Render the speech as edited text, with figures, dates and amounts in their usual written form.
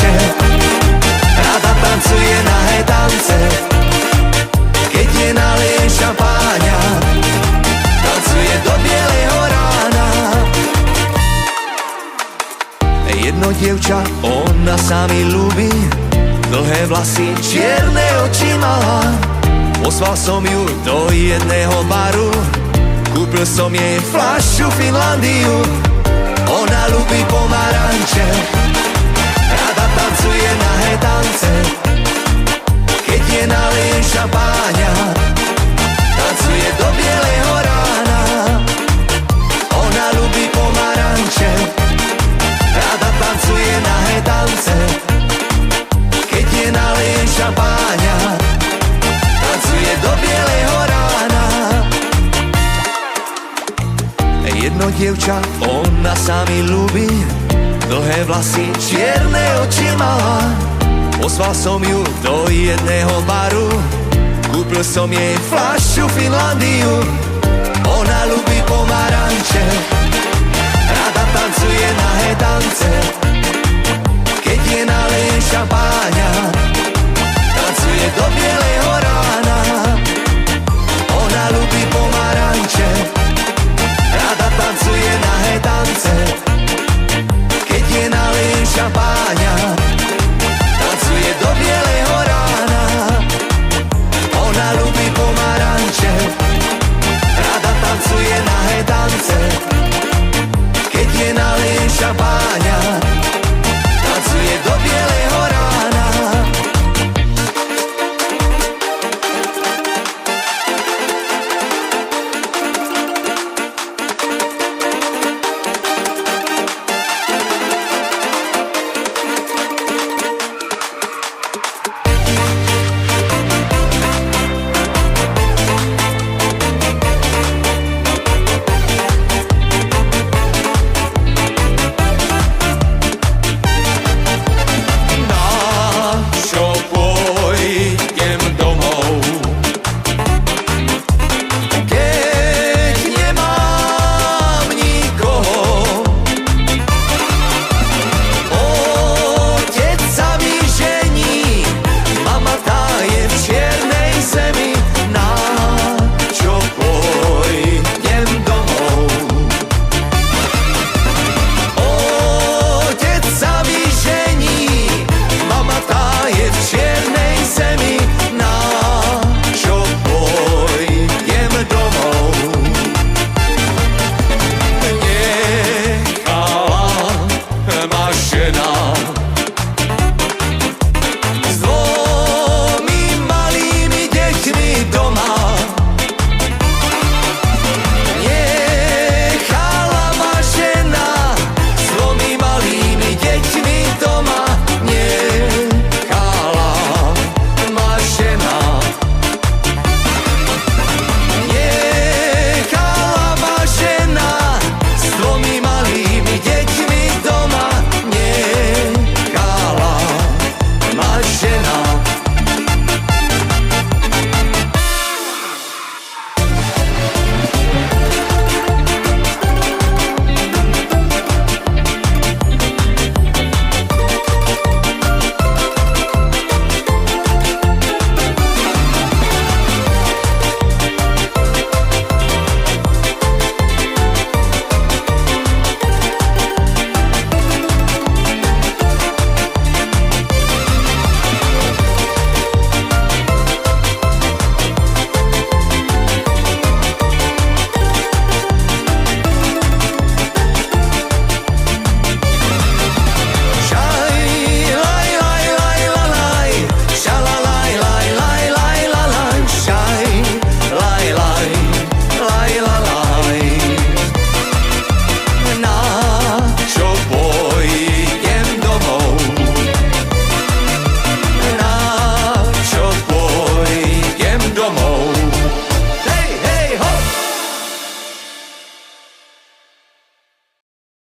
pomaranče. Rada tancuje nahé tance, keď je nalije šampáňa. Tancuje do bieleho rána. Jedno dievča, ona sa mi ľúbi, dlhé vlasy, čierne oči mala. Pozval som ju do jedného baru, kúpil som jej fľašu Finlandiu. Ona ľúbi pomaranče, rada tancuje nahé tance, keď je nalije šampáňa. Tancuje do bieleho rána. Ona ľúbi pomaranče, rada tancuje nahé tance, keď je nalije šampáňa. Tancuje do bieleho rána. Jedno dievča, ona sa mi ľúbi, dlhé vlasy, čierne oči mala. Pozval som ju do jedného baru, kúpil som jej fľašu Finlandiu. Ona ľúbi pomaranče, rada tancuje nahé tance,